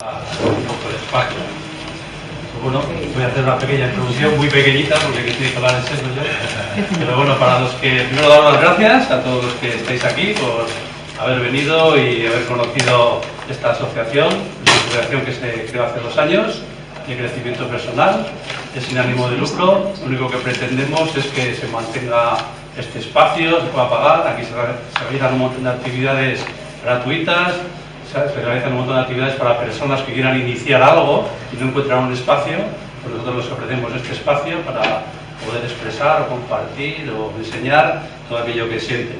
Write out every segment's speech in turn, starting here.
Un poco el espacio. Bueno, voy a hacer una pequeña introducción, muy pequeñita, porque que tiene que hablar en serio yo. Pero bueno, para los que, primero dar las gracias a todos los que estáis aquí por haber venido y haber conocido esta asociación, una asociación que se creó hace 2 años, de crecimiento personal, es sin ánimo de lucro. Lo único que pretendemos es que se mantenga este espacio, se pueda pagar. Aquí se realizan un montón de actividades gratuitas. Se realizan un montón de actividades para personas que quieran iniciar algo y no encuentran un espacio, pues nosotros les ofrecemos este espacio para poder expresar o compartir o enseñar todo aquello que sienten.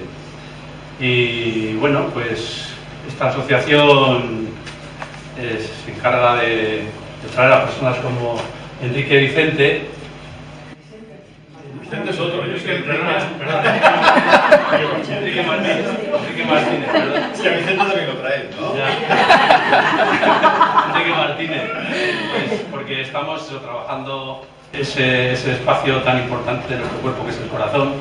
Y bueno, pues esta asociación se encarga de traer a personas como Enrique Vicente. Vicente es otro, yo soy Enrique Martínez. Enrique Martínez, perdón. Es que a Vicente también lo trae, ¿no? Ya. Enrique Martínez, pues porque estamos trabajando ese espacio tan importante de nuestro cuerpo que es el corazón,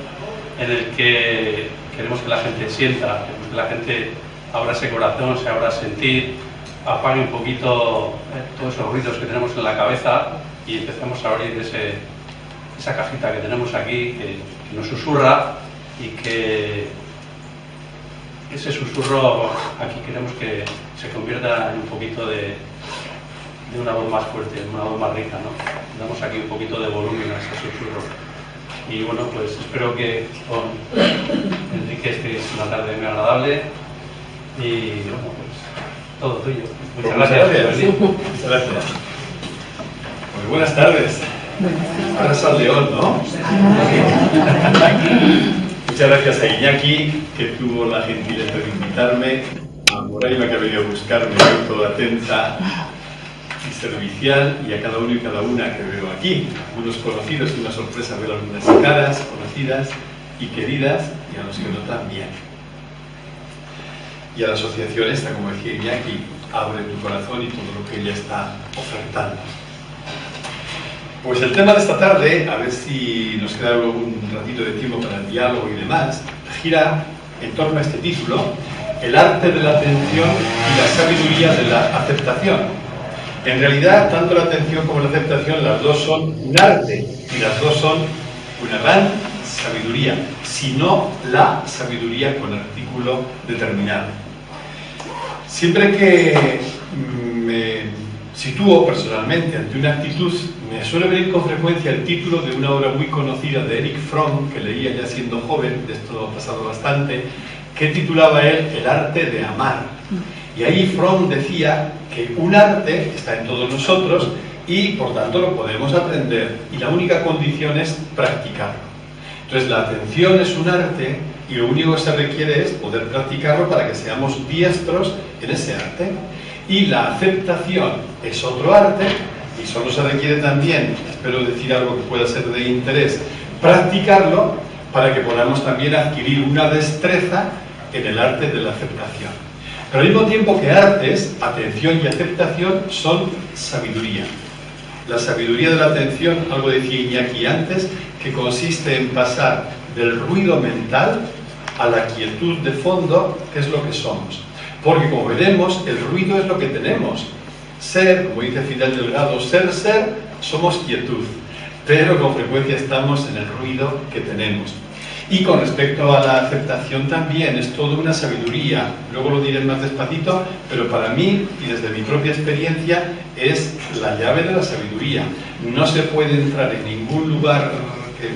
en el que queremos que la gente sienta, queremos que la gente abra ese corazón, se abra a sentir, apague un poquito todos esos ruidos que tenemos en la cabeza y empecemos a abrir esa cajita que tenemos aquí, que nos susurra, y que ese susurro aquí queremos que se convierta en un poquito de una voz más fuerte, una voz más rica, ¿no? Damos aquí un poquito de volumen a ese susurro. Y bueno, pues espero que con Enrique estéis una tarde muy agradable y bueno, pues todo tuyo. Muchas gracias por venir. Muchas gracias. Muy buenas tardes. Ahora es al León, ¿no? Muchas gracias a Iñaki, que tuvo la gentileza de invitarme, a Moraima, que ha venido a buscarme, toda atenta y servicial, y a cada uno y cada una que veo aquí. Algunos conocidos, y una sorpresa ver algunas caras conocidas y queridas, y a los que no también. Y a la asociación esta, como decía Iñaki, abre tu corazón y todo lo que ella está ofertando. Pues el tema de esta tarde, a ver si nos queda luego un ratito de tiempo para el diálogo y demás, gira en torno a este título: el arte de la atención y la sabiduría de la aceptación. En realidad, tanto la atención como la aceptación, las dos son un arte y las dos son una gran sabiduría, si no la sabiduría con artículo determinado. Siempre que me sitúo personalmente ante una actitud, me suele venir con frecuencia el título de una obra muy conocida de Erich Fromm, que leía ya siendo joven, de esto ha pasado bastante, que titulaba él El arte de amar. Y ahí Fromm decía que un arte está en todos nosotros y por tanto lo podemos aprender, y la única condición es practicarlo. Entonces la atención es un arte y lo único que se requiere es poder practicarlo para que seamos diestros en ese arte. Y la aceptación es otro arte y solo se requiere también, espero decir algo que pueda ser de interés, practicarlo para que podamos también adquirir una destreza en el arte de la aceptación. Pero al mismo tiempo que artes, atención y aceptación son sabiduría. La sabiduría de la atención, algo decía Iñaki antes, que consiste en pasar del ruido mental a la quietud de fondo, que es lo que somos. Porque como veremos, el ruido es lo que tenemos. Ser, como dice Fidel Delgado, ser, somos quietud. Pero con frecuencia estamos en el ruido que tenemos. Y con respecto a la aceptación también, es toda una sabiduría. Luego lo diré más despacito, pero para mí, y desde mi propia experiencia, es la llave de la sabiduría. No se puede entrar en ningún lugar que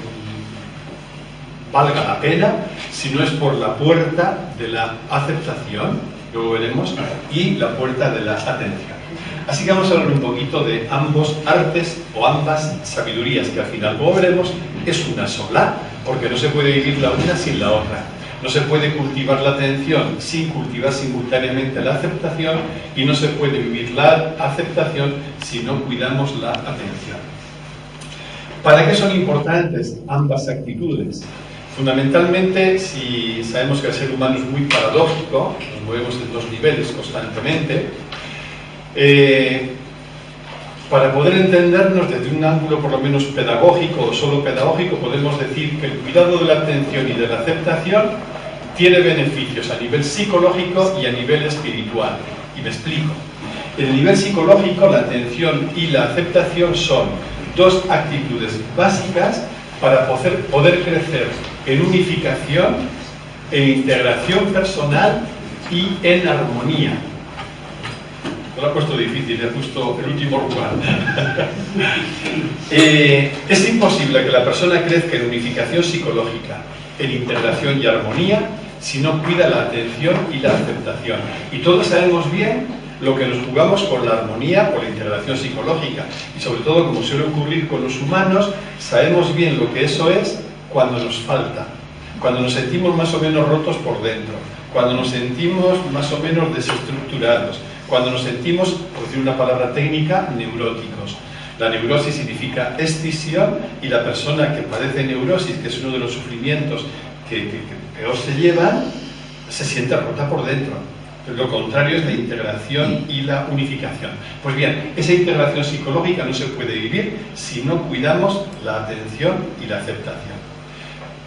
valga la pena si no es por la puerta de la aceptación, luego veremos, y la puerta de la atención. Así que vamos a hablar un poquito de ambos artes o ambas sabidurías, que al final, como veremos, es una sola, porque no se puede vivir la una sin la otra. No se puede cultivar la atención sin cultivar simultáneamente la aceptación, y no se puede vivir la aceptación si no cuidamos la atención. ¿Para qué son importantes ambas actitudes? Fundamentalmente, si sabemos que el ser humano es muy paradójico, nos movemos en 2 niveles constantemente, para poder entendernos desde un ángulo por lo menos pedagógico o solo pedagógico, podemos decir que el cuidado de la atención y de la aceptación tiene beneficios a nivel psicológico y a nivel espiritual. Y me explico. En el nivel psicológico, la atención y la aceptación son dos actitudes básicas para poder crecer en unificación, en integración personal y en armonía. Lo ha puesto difícil, he puesto el último lugar. Es imposible que la persona crezca en unificación psicológica, en integración y armonía, si no cuida la atención y la aceptación. Y todos sabemos bien lo que nos jugamos con la armonía o la integración psicológica. Y sobre todo, como suele ocurrir con los humanos, sabemos bien lo que eso es cuando nos falta, cuando nos sentimos más o menos rotos por dentro, cuando nos sentimos más o menos desestructurados, cuando nos sentimos, por decir una palabra técnica, neuróticos. La neurosis significa escisión y la persona que padece neurosis, que es uno de los sufrimientos que peor se llevan, se siente rota por dentro. Lo contrario es la integración y la unificación. Pues bien, esa integración psicológica no se puede vivir si no cuidamos la atención y la aceptación.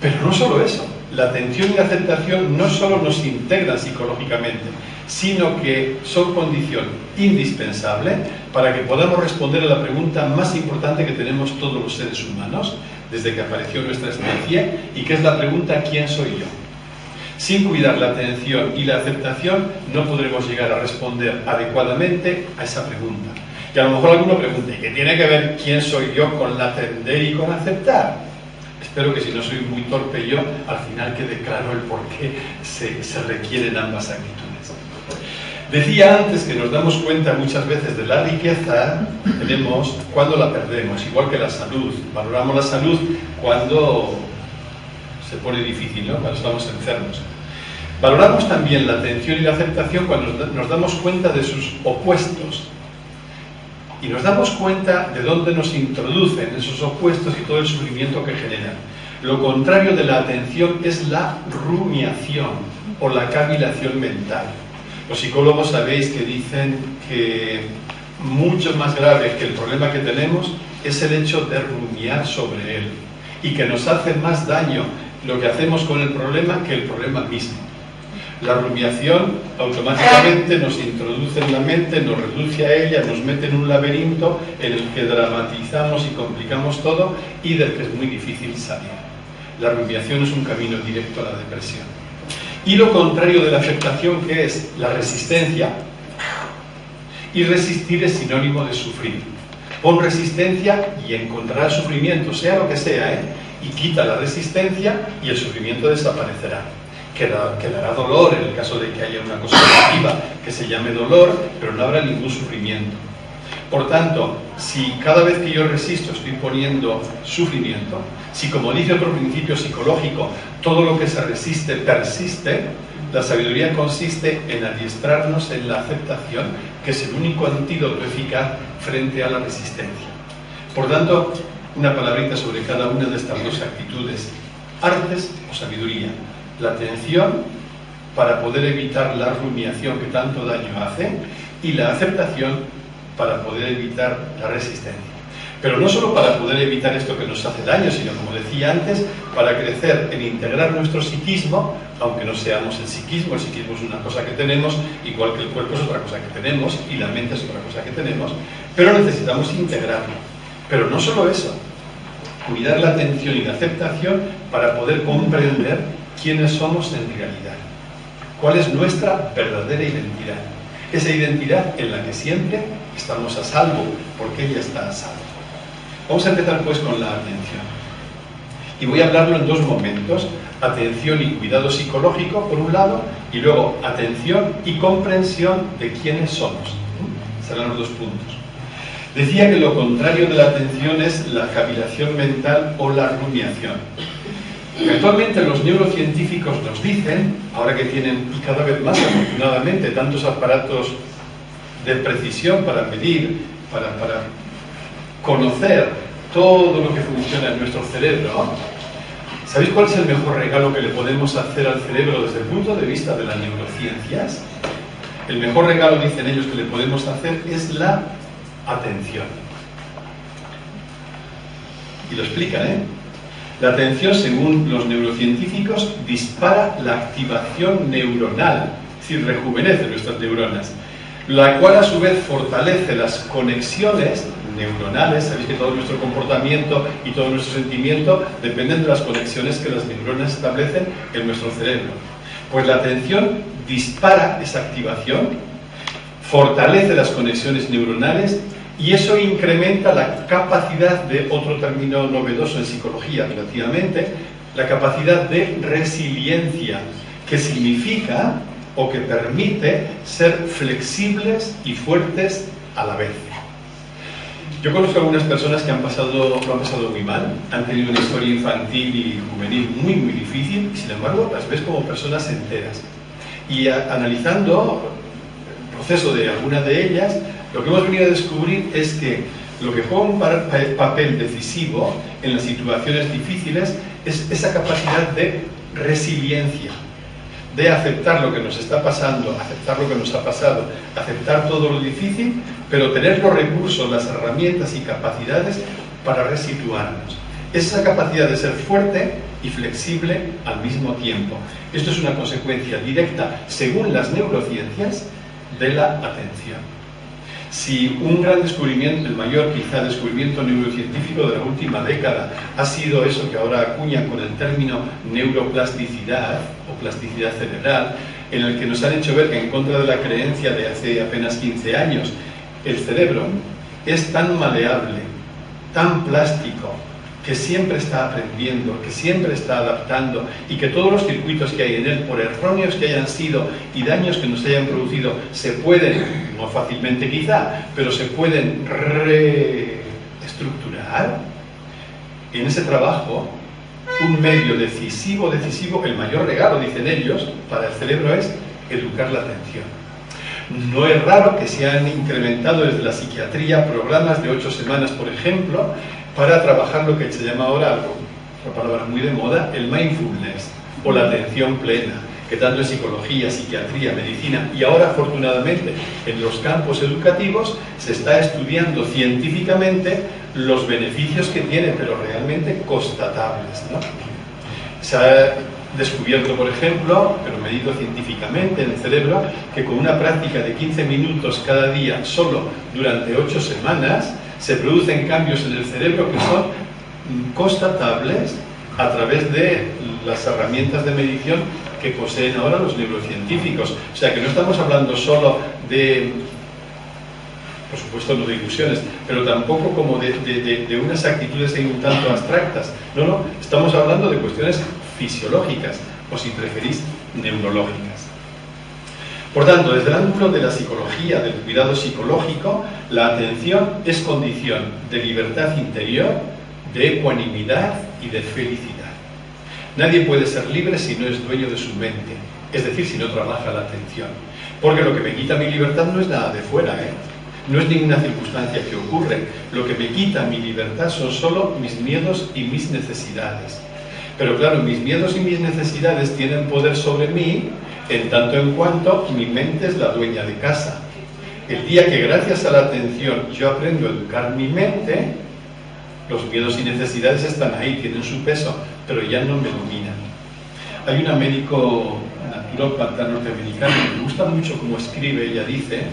Pero no solo eso, la atención y la aceptación no solo nos integran psicológicamente, sino que son condición indispensable para que podamos responder a la pregunta más importante que tenemos todos los seres humanos desde que apareció nuestra especie, y que es la pregunta ¿quién soy yo? Sin cuidar la atención y la aceptación no podremos llegar a responder adecuadamente a esa pregunta. Y a lo mejor alguno pregunta, ¿y qué tiene que ver quién soy yo con atender y con aceptar? Espero que si no soy muy torpe yo, al final quede claro el por qué se requieren ambas actitudes. Decía antes que nos damos cuenta muchas veces de la riqueza que tenemos cuando la perdemos, igual que la salud. Valoramos la salud cuando se pone difícil, ¿no? Cuando estamos enfermos. Valoramos también la atención y la aceptación cuando nos damos cuenta de sus opuestos. Y nos damos cuenta de dónde nos introducen esos opuestos y todo el sufrimiento que generan. Lo contrario de la atención es la rumiación o la cavilación mental. Los psicólogos sabéis que dicen que mucho más grave que el problema que tenemos es el hecho de rumiar sobre él, y que nos hace más daño lo que hacemos con el problema que el problema mismo. La rumiación automáticamente nos introduce en la mente, nos reduce a ella, nos mete en un laberinto en el que dramatizamos y complicamos todo y del que es muy difícil salir. La rumiación es un camino directo a la depresión. Y lo contrario de la aceptación, que es la resistencia. Y resistir es sinónimo de sufrir. Pon resistencia y encontrarás sufrimiento, sea lo que sea, y quita la resistencia y el sufrimiento desaparecerá. Quedará dolor en el caso de que haya una cosa negativa que se llame dolor, pero no habrá ningún sufrimiento. Por tanto, si cada vez que yo resisto estoy poniendo sufrimiento, si, como dice otro principio psicológico, todo lo que se resiste persiste, la sabiduría consiste en adiestrarnos en la aceptación, que es el único antídoto eficaz frente a la resistencia. Por tanto, una palabrita sobre cada una de estas dos actitudes: artes o sabiduría. La atención para poder evitar la rumiación que tanto daño hace, y la aceptación para poder evitar la resistencia. Pero no solo para poder evitar esto que nos hace daño, sino, como decía antes, para crecer en integrar nuestro psiquismo, aunque no seamos el psiquismo es una cosa que tenemos, igual que el cuerpo es otra cosa que tenemos, y la mente es otra cosa que tenemos, pero necesitamos integrarlo. Pero no solo eso, cuidar la atención y la aceptación para poder comprender quiénes somos en realidad, cuál es nuestra verdadera identidad, esa identidad en la que siempre estamos a salvo, porque ella está a salvo. Vamos a empezar pues con la atención. Y voy a hablarlo en dos momentos: atención y cuidado psicológico, por un lado, y luego atención y comprensión de quiénes somos. Serán los dos puntos. Decía que lo contrario de la atención es la cavilación mental o la rumiación. Actualmente los neurocientíficos nos dicen, ahora que tienen, y cada vez más afortunadamente, tantos aparatos de precisión para medir, para conocer todo lo que funciona en nuestro cerebro, ¿sabéis cuál es el mejor regalo que le podemos hacer al cerebro desde el punto de vista de las neurociencias? El mejor regalo, dicen ellos, que le podemos hacer es la atención. Y lo explican, La atención, según los neurocientíficos, dispara la activación neuronal, es decir, rejuvenece nuestras neuronas. la cual a su vez fortalece las conexiones neuronales. Sabéis que todo nuestro comportamiento y todo nuestro sentimiento dependen de las conexiones que las neuronas establecen en nuestro cerebro. Pues la atención dispara esa activación, fortalece las conexiones neuronales y eso incrementa la capacidad de, otro término novedoso en psicología relativamente, la capacidad de resiliencia, que significa o que permite ser flexibles y fuertes a la vez. Yo conozco algunas personas que lo han pasado muy mal, han tenido una historia infantil y juvenil muy difícil y sin embargo las ves como personas enteras. Y analizando el proceso de algunas de ellas, lo que hemos venido a descubrir es que lo que juega un papel decisivo en las situaciones difíciles es esa capacidad de resiliencia, de aceptar lo que nos está pasando, aceptar lo que nos ha pasado, aceptar todo lo difícil, pero tener los recursos, las herramientas y capacidades para resituarnos. Esa capacidad de ser fuerte y flexible al mismo tiempo. Esto es una consecuencia directa, según las neurociencias, de la atención. Si un gran descubrimiento, el mayor quizá descubrimiento neurocientífico de la última década, ha sido eso que ahora acuñan con el término neuroplasticidad o plasticidad cerebral, en el que nos han hecho ver que, en contra de la creencia de hace apenas 15 años, el cerebro es tan maleable, tan plástico, que siempre está aprendiendo, que siempre está adaptando y que todos los circuitos que hay en él, por erróneos que hayan sido y daños que nos hayan producido, se pueden, no fácilmente quizá, pero se pueden reestructurar. En ese trabajo, un medio decisivo, el mayor regalo, dicen ellos, para el cerebro es educar la atención. No es raro que se han incrementado desde la psiquiatría programas de 8 semanas, por ejemplo, para trabajar lo que se llama ahora, una palabra muy de moda, el mindfulness o la atención plena, que tanto en psicología, psiquiatría, medicina y ahora afortunadamente en los campos educativos se está estudiando científicamente los beneficios que tiene, pero realmente constatables, ¿no? Se ha descubierto, por ejemplo, pero medido científicamente en el cerebro, que con una práctica de 15 minutos cada día, solo durante 8 semanas, se producen cambios en el cerebro que son constatables a través de las herramientas de medición que poseen ahora los neurocientíficos. O sea que no estamos hablando solo de, por supuesto no de ilusiones, pero tampoco como de unas actitudes un tanto abstractas. No, estamos hablando de cuestiones fisiológicas, o si preferís, neurológicas. Por tanto, desde el ángulo de la psicología, del cuidado psicológico, la atención es condición de libertad interior, de ecuanimidad y de felicidad. Nadie puede ser libre si no es dueño de su mente, es decir, si no trabaja la atención. Porque lo que me quita mi libertad no es nada de fuera, no es ninguna circunstancia que ocurre. Lo que me quita mi libertad son solo mis miedos y mis necesidades. Pero claro, mis miedos y mis necesidades tienen poder sobre mí en tanto en cuanto mi mente es la dueña de casa. El día que gracias a la atención yo aprendo a educar mi mente, los miedos y necesidades están ahí, tienen su peso, pero ya no me dominan. Hay una médico naturópata norteamericana que me gusta mucho cómo escribe. Ella dice: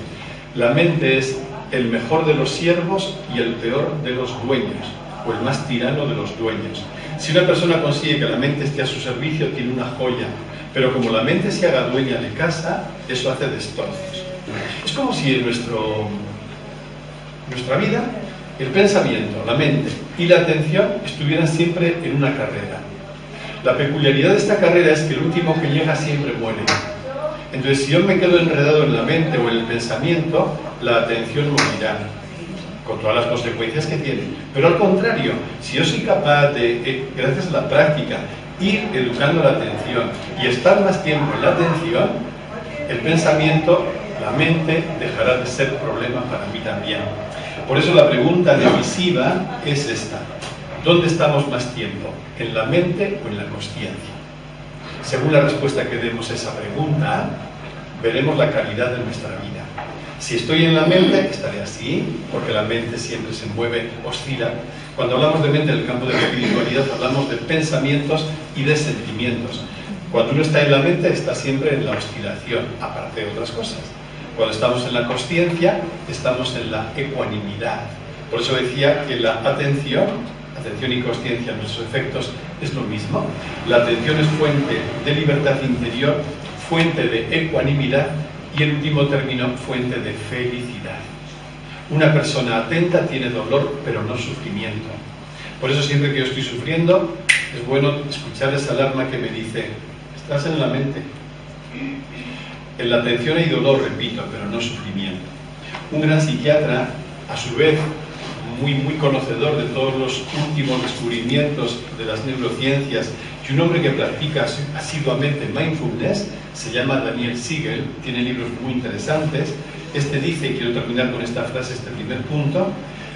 la mente es el mejor de los siervos y el peor de los dueños, o el más tirano de los dueños. Si una persona consigue que la mente esté a su servicio, tiene una joya, pero como la mente se haga dueña de casa, eso hace destrozos. Es como si en nuestra vida el pensamiento, la mente y la atención estuvieran siempre en una carrera. La peculiaridad de esta carrera es que el último que llega siempre muere. Entonces, si yo me quedo enredado en la mente o en el pensamiento, la atención morirá, con todas las consecuencias que tiene. Pero al contrario, si yo soy capaz de, gracias a la práctica, ir educando la atención y estar más tiempo en la atención, el pensamiento, la mente, dejará de ser problema para mí también. Por eso la pregunta decisiva es esta: ¿dónde estamos más tiempo? ¿En la mente o en la consciencia? Según la respuesta que demos a esa pregunta, veremos la calidad de nuestra vida. Si estoy en la mente, estaré así, porque la mente siempre se mueve, oscila. Cuando hablamos de mente en el campo de la espiritualidad, hablamos de pensamientos y de sentimientos. Cuando uno está en la mente, está siempre en la oscilación, aparte de otras cosas. Cuando estamos en la consciencia, estamos en la ecuanimidad. Por eso decía que la atención y consciencia en nuestros efectos es lo mismo. La atención es fuente de libertad interior, fuente de ecuanimidad y, en último término, fuente de felicidad. Una persona atenta tiene dolor, pero no sufrimiento. Por eso siempre que yo estoy sufriendo, es bueno escuchar esa alarma que me dice: estás en la mente. En la atención hay dolor, repito, pero no sufrimiento. Un gran psiquiatra, a su vez, muy conocedor de todos los últimos descubrimientos de las neurociencias, y un hombre que practica asiduamente mindfulness, se llama Daniel Siegel, tiene libros muy interesantes. Este dice, y quiero terminar con esta frase, este primer punto: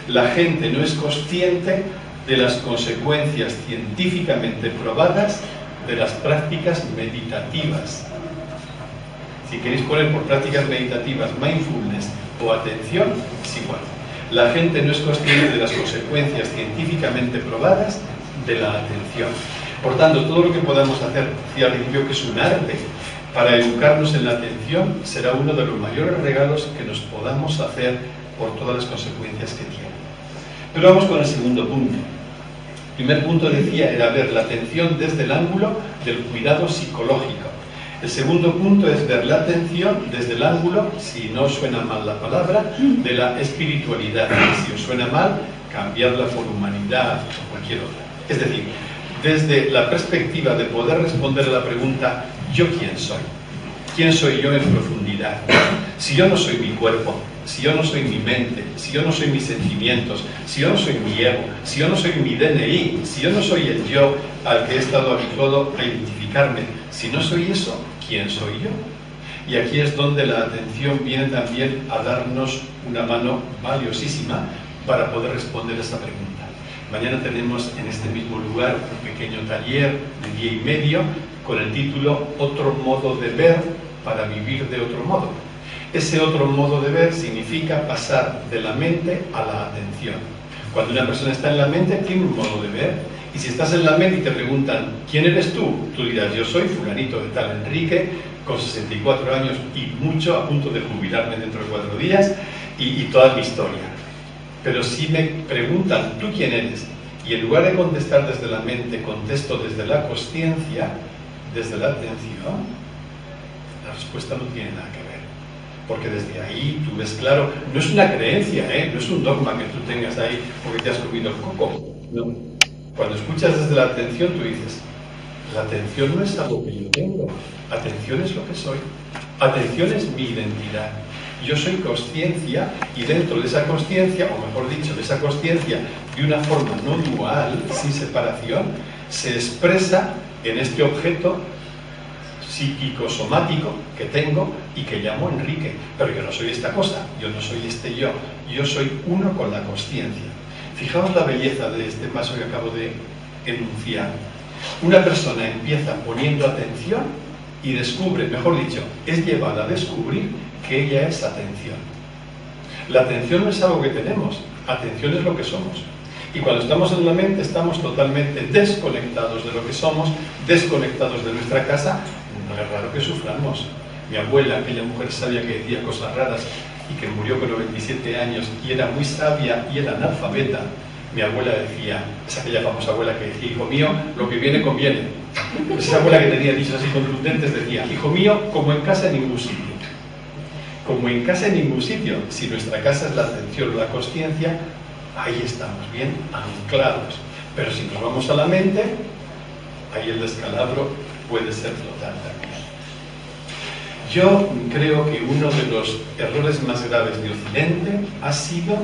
la gente no es consciente de las consecuencias científicamente probadas de las prácticas meditativas. Si queréis poner por prácticas meditativas mindfulness o atención, es igual. La gente no es consciente de las consecuencias científicamente probadas de la atención. Por tanto, todo lo que podamos hacer, decía yo que es un arte, para educarnos en la atención, será uno de los mayores regalos que nos podamos hacer por todas las consecuencias que tiene. Pero vamos con el segundo punto. El primer punto, decía, era ver la atención desde el ángulo del cuidado psicológico. El segundo punto es ver la atención desde el ángulo, si no suena mal la palabra, de la espiritualidad. Si os suena mal, cambiarla por humanidad o cualquier otra. Es decir, desde la perspectiva de poder responder a la pregunta: ¿yo quién soy? ¿Quién soy yo en profundidad? Si yo no soy mi cuerpo, si yo no soy mi mente, si yo no soy mis sentimientos, si yo no soy mi ego, si yo no soy mi DNI, si yo no soy el yo al que he estado habituado a identificarme, si no soy eso, ¿quién soy yo? Y aquí es donde la atención viene también a darnos una mano valiosísima para poder responder a esta pregunta. Mañana tenemos en este mismo lugar un pequeño taller de día y medio con el título Otro modo de ver para vivir de otro modo. Ese otro modo de ver significa pasar de la mente a la atención. Cuando una persona está en la mente, tiene un modo de ver. Y si estás en la mente y te preguntan: ¿quién eres tú? Tú dirás: yo soy fulanito de tal Enrique, con 64 años y mucho, a punto de jubilarme dentro de 4 días, y toda mi historia. Pero si me preguntan: ¿tú quién eres? Y en lugar de contestar desde la mente, contesto desde la consciencia, desde la atención, la respuesta no tiene nada que ver. Porque desde ahí tú ves claro, no es una creencia, no es un dogma que tú tengas ahí porque te has comido el coco. No. Cuando escuchas desde la atención, tú dices: la atención no es algo que yo tengo, atención es lo que soy, atención es mi identidad. Yo soy consciencia, y dentro de esa consciencia, o mejor dicho, de esa consciencia de una forma no dual, sin separación, se expresa en este objeto psíquico-somático que tengo y que llamo Enrique. Pero yo no soy esta cosa, yo no soy este yo soy uno con la consciencia. Fijaos la belleza de este paso que acabo de enunciar. Una persona empieza poniendo atención y descubre, mejor dicho, es llevada a descubrir que ella es atención. La atención no es algo que tenemos, atención es lo que somos. Y cuando estamos en la mente estamos totalmente desconectados de lo que somos, desconectados de nuestra casa. No es raro que suframos. Mi abuela, aquella mujer sabia que decía cosas raras y que murió con 97 años y era muy sabia y era analfabeta, mi abuela decía, es aquella famosa abuela que decía: hijo mío, lo que viene conviene. Pues esa abuela que tenía dichos así contundentes decía: hijo mío, como en casa en ningún sitio. Como en casa en ningún sitio. Si nuestra casa es la atención o la consciencia, ahí estamos bien anclados. Pero si nos vamos a la mente, ahí el descalabro puede ser total también. Yo creo que uno de los errores más graves de Occidente ha sido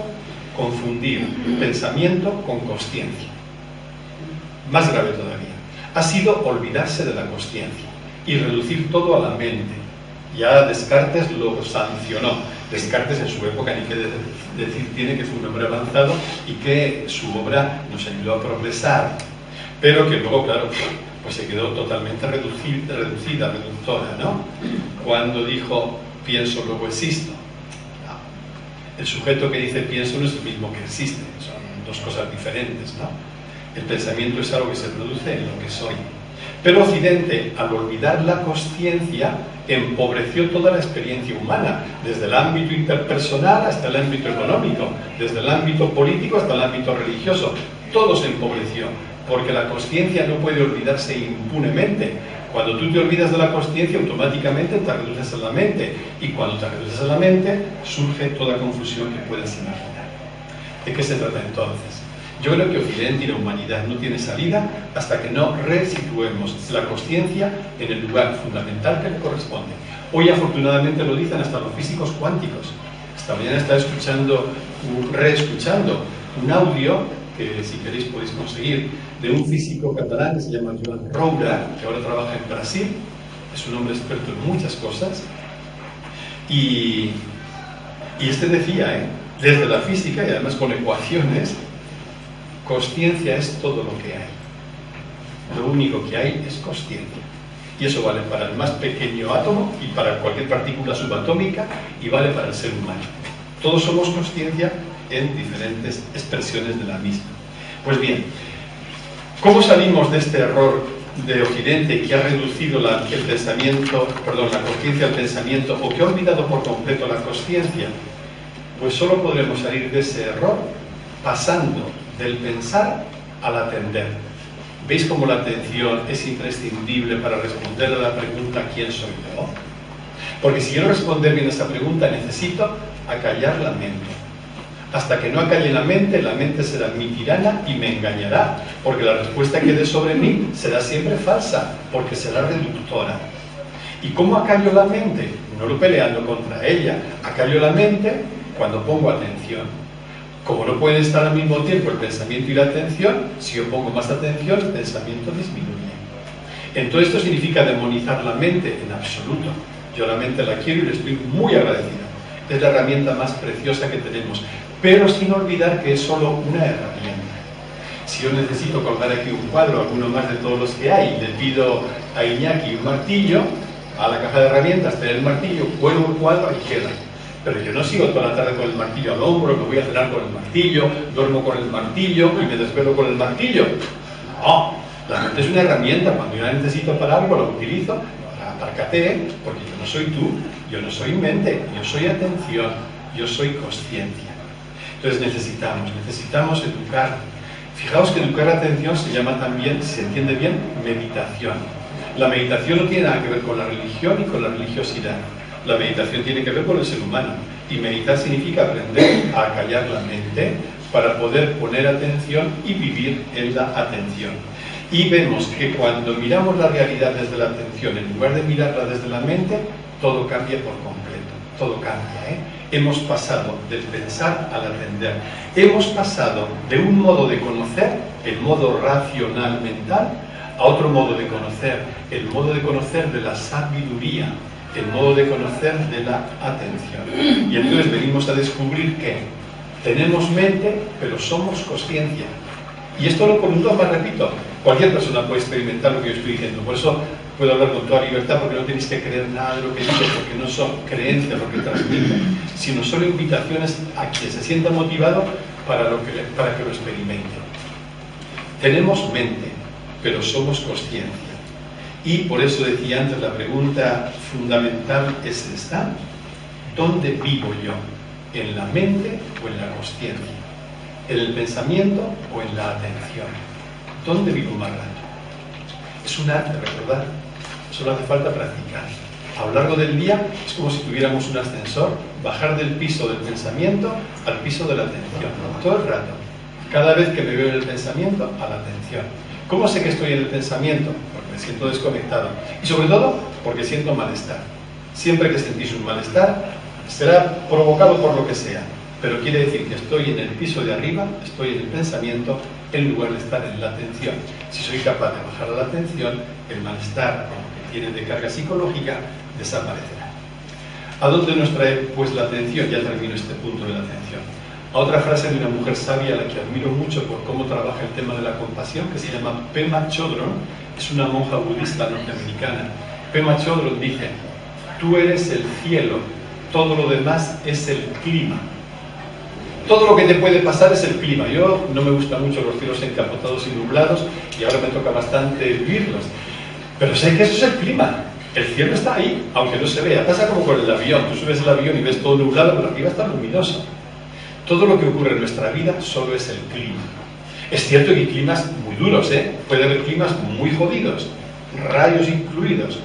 confundir pensamiento con consciencia. Más grave todavía, ha sido olvidarse de la consciencia y reducir todo a la mente. Ya Descartes lo sancionó. Descartes en su época, ni qué decir tiene, que fue un hombre avanzado y que su obra nos ayudó a progresar, pero que luego, claro, pues se quedó totalmente reducida, reductora, ¿no? Cuando dijo: pienso, luego existo. No. El sujeto que dice pienso no es el mismo que existe, son dos cosas diferentes, ¿no? El pensamiento es algo que se produce en lo que soy. Pero Occidente, al olvidar la consciencia, empobreció toda la experiencia humana, desde el ámbito interpersonal hasta el ámbito económico, desde el ámbito político hasta el ámbito religioso. Todo se empobreció, porque la consciencia no puede olvidarse impunemente. Cuando tú te olvidas de la consciencia, automáticamente te reduces a la mente, y cuando te reduces a la mente, surge toda confusión que puedas imaginar. ¿De qué se trata entonces? Yo creo que Occidente y la humanidad no tiene salida hasta que no resituemos la consciencia en el lugar fundamental que le corresponde. Hoy afortunadamente lo dicen hasta los físicos cuánticos. Esta mañana estaba reescuchando un audio que si queréis podéis conseguir, de un físico catalán que se llama Joan Roura, que ahora trabaja en Brasil. Es un hombre experto en muchas cosas. Y este decía, desde la física y además con ecuaciones, consciencia es todo lo que hay. Lo único que hay es consciencia. Y eso vale para el más pequeño átomo y para cualquier partícula subatómica y vale para el ser humano. Todos somos consciencia en diferentes expresiones de la misma. Pues bien, ¿cómo salimos de este error de Occidente que ha reducido la consciencia al pensamiento o que ha olvidado por completo la consciencia? Pues solo podremos salir de ese error pasando del pensar al atender. ¿Veis cómo la atención es imprescindible para responder a la pregunta ¿quién soy yo? Porque si quiero responder bien a esa pregunta necesito acallar la mente. Hasta que no acalle la mente será mi tirana y me engañará, porque la respuesta que dé sobre mí será siempre falsa, porque será reductora. ¿Y cómo acallo la mente? No lo peleando contra ella. Acallo la mente cuando pongo atención. Como no pueden estar al mismo tiempo el pensamiento y la atención, si yo pongo más atención, el pensamiento disminuye. Entonces esto significa demonizar la mente en absoluto. Yo la mente la quiero y le estoy muy agradecido. Es la herramienta más preciosa que tenemos, pero sin olvidar que es solo una herramienta. Si yo necesito colgar aquí un cuadro, alguno más de todos los que hay, le pido a Iñaki un martillo, a la caja de herramientas, tener el martillo, cuelgo el cuadro y queda. Pero yo no sigo toda la tarde con el martillo al hombro, me voy a cenar con el martillo, duermo con el martillo y me desvelo con el martillo. No, la mente es una herramienta, cuando yo la necesito para algo la utilizo, apárcate, porque yo no soy tú, yo no soy mente, yo soy atención, yo soy consciencia. Entonces necesitamos educar. Fijaos que educar la atención se llama también, si se entiende bien, meditación. La meditación no tiene nada que ver con la religión ni con la religiosidad. La meditación tiene que ver con el ser humano. Y meditar significa aprender a acallar la mente para poder poner atención y vivir en la atención. Y vemos que cuando miramos la realidad desde la atención, en lugar de mirarla desde la mente, todo cambia por completo. Todo cambia, Hemos pasado del pensar al atender. Hemos pasado de un modo de conocer, el modo racional mental, a otro modo de conocer, el modo de conocer de la sabiduría, el modo de conocer de la atención. Y entonces venimos a descubrir que tenemos mente, pero somos consciencia. Y esto lo más repito, cualquier persona puede experimentar lo que yo estoy diciendo. Por eso puedo hablar con toda libertad, porque no tenéis que creer nada de lo que digo, porque no son creencias lo que transmito, sino solo invitaciones a quien se sienta motivado para que lo experimente. Tenemos mente, pero somos consciencia. Y por eso decía antes, la pregunta fundamental es esta: ¿dónde vivo yo? ¿En la mente o en la consciencia? ¿En el pensamiento o en la atención? ¿Dónde vivo más rato? Es un arte, recordad. Solo hace falta practicar. A lo largo del día es como si tuviéramos un ascensor, bajar del piso del pensamiento al piso de la atención, todo el rato. Cada vez que me veo en el pensamiento, a la atención. ¿Cómo sé que estoy en el pensamiento? Porque me siento desconectado. Y sobre todo, porque siento malestar. Siempre que sentís un malestar, será provocado por lo que sea. Pero quiere decir que estoy en el piso de arriba, estoy en el pensamiento, en lugar de estar en la atención. Si soy capaz de bajar a la atención, el malestar que tiene de carga psicológica desaparecerá. ¿A dónde nos trae pues la atención? Ya termino este punto de la atención. A otra frase de una mujer sabia a la que admiro mucho por cómo trabaja el tema de la compasión, que se llama Pema Chodron, es una monja budista norteamericana. Pema Chodron dice: tú eres el cielo, todo lo demás es el clima. Todo lo que te puede pasar es el clima. Yo no me gustan mucho los cielos encapotados y nublados, y ahora me toca bastante vivirlos. Pero sé que eso es el clima. El cielo está ahí, aunque no se vea. Pasa como con el avión. Tú subes el avión y ves todo nublado, pero arriba está luminoso. Todo lo que ocurre en nuestra vida solo es el clima. Es cierto que hay climas muy duros, ¿eh? Puede haber climas muy jodidos, rayos incluidos.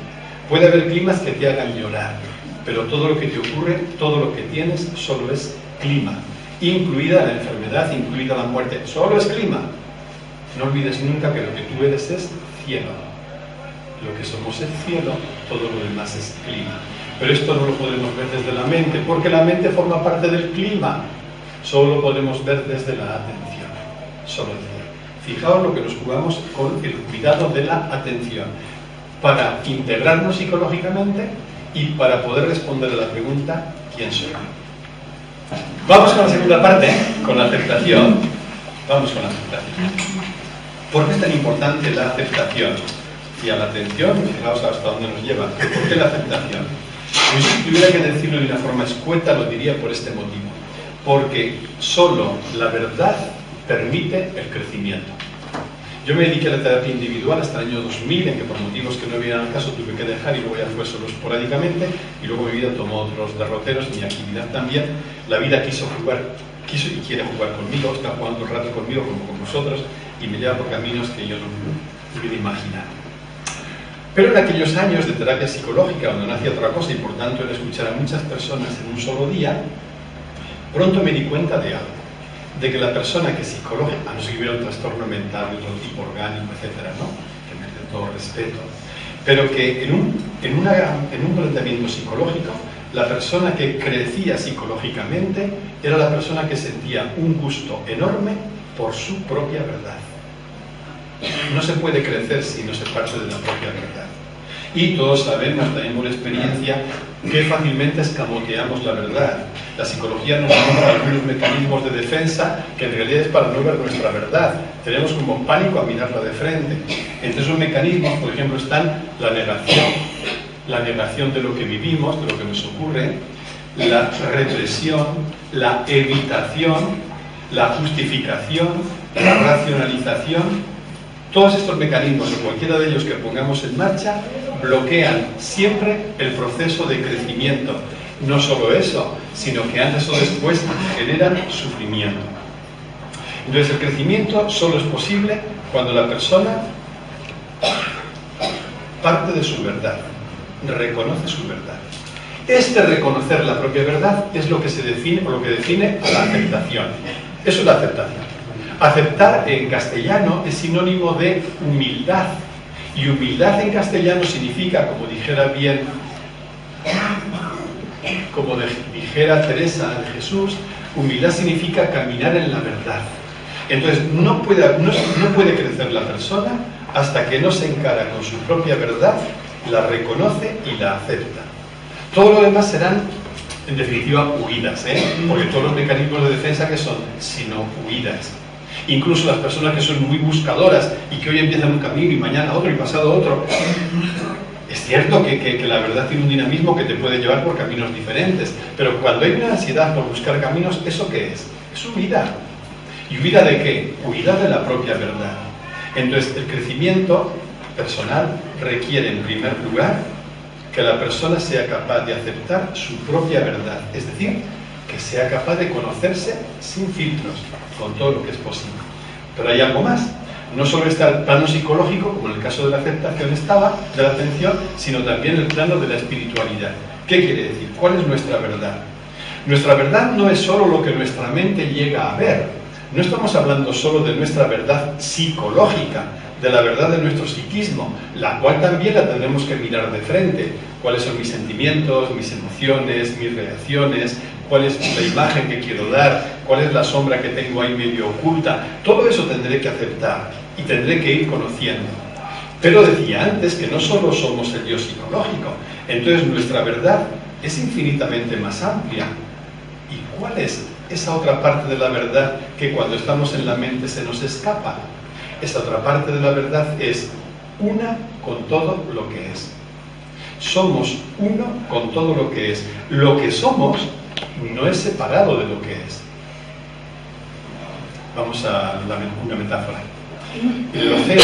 Puede haber climas que te hagan llorar. Pero todo lo que te ocurre, todo lo que tienes, solo es clima. Incluida la enfermedad, incluida la muerte. Solo es clima. No olvides nunca que lo que tú eres es cielo. Lo que somos es cielo, todo lo demás es clima. Pero esto no lo podemos ver desde la mente, porque la mente forma parte del clima. Solo lo podemos ver desde la atención. Solo el cielo. Fijaos lo que nos jugamos con el cuidado de la atención. Para integrarnos psicológicamente y para poder responder a la pregunta, ¿quién soy? Vamos con la segunda parte, con la aceptación. Vamos con la aceptación. ¿Por qué es tan importante la aceptación? Y a la atención, fijaos hasta dónde nos lleva. ¿Por qué la aceptación? Pues si tuviera que decirlo de una forma escueta, lo diría por este motivo. Porque solo la verdad permite el crecimiento. Yo me dediqué a la terapia individual hasta el año 2000, en que por motivos que no vinieran al caso tuve que dejar y luego ya fue solo esporádicamente, y luego mi vida tomó otros derroteros, mi actividad también. La vida quiso y quiere jugar conmigo, está jugando un rato conmigo como con vosotros, y me lleva por caminos que yo no pudiera imaginar. Pero en aquellos años de terapia psicológica, donde no hacía otra cosa y por tanto era escuchar a muchas personas en un solo día, pronto me di cuenta de algo. De que la persona que es psicóloga, a no ser que hubiera un trastorno mental de otro tipo orgánico, etcétera, ¿no? Que merece todo respeto, pero que en un planteamiento psicológico, la persona que crecía psicológicamente era la persona que sentía un gusto enorme por su propia verdad. No se puede crecer si no se parte de la propia verdad. Y todos sabemos, también por experiencia, que fácilmente escamoteamos la verdad. La psicología nos nombra algunos mecanismos de defensa que en realidad es para no ver nuestra verdad. Tenemos como pánico a mirarla de frente. Entre esos mecanismos, por ejemplo, están la negación de lo que vivimos, de lo que nos ocurre, la represión, la evitación, la justificación, la racionalización. Todos estos mecanismos, o cualquiera de ellos que pongamos en marcha, bloquean siempre el proceso de crecimiento. No solo eso, sino que antes o después generan sufrimiento. Entonces el crecimiento solo es posible cuando la persona parte de su verdad, reconoce su verdad. Este reconocer la propia verdad es lo que se define, o lo que define la aceptación. Eso es la aceptación. Aceptar en castellano es sinónimo de humildad. Y humildad en castellano significa, como dijera Teresa de Jesús, humildad significa caminar en la verdad. Entonces no puede crecer la persona hasta que no se encara con su propia verdad, la reconoce y la acepta. Todo lo demás serán, en definitiva, huidas, porque todos los mecanismos de defensa que son, sino huidas. Incluso las personas que son muy buscadoras y que hoy empiezan un camino y mañana otro y pasado otro. Es cierto que la verdad tiene un dinamismo que te puede llevar por caminos diferentes, pero cuando hay una ansiedad por buscar caminos, ¿eso qué es? Es huida. ¿Y huida de qué? Huida de la propia verdad. Entonces, el crecimiento personal requiere, en primer lugar, que la persona sea capaz de aceptar su propia verdad, es decir, que sea capaz de conocerse sin filtros, con todo lo que es posible. Pero hay algo más. No solo está el plano psicológico, como en el caso de la aceptación estaba, de la atención, sino también el plano de la espiritualidad. ¿Qué quiere decir? ¿Cuál es nuestra verdad? Nuestra verdad no es solo lo que nuestra mente llega a ver. No estamos hablando solo de nuestra verdad psicológica, de la verdad de nuestro psiquismo, la cual también la tendremos que mirar de frente. ¿Cuáles son mis sentimientos, mis emociones, mis reacciones? ¿Cuál es la imagen que quiero dar? ¿Cuál es la sombra que tengo ahí medio oculta? Todo eso tendré que aceptar y tendré que ir conociendo. Pero decía antes que no solo somos el yo psicológico, entonces nuestra verdad es infinitamente más amplia. ¿Y cuál es esa otra parte de la verdad que cuando estamos en la mente se nos escapa? Esa otra parte de la verdad es una con todo lo que es. Somos uno con todo lo que es. Lo que somos no es separado de lo que es. Vamos a una metáfora. En el océano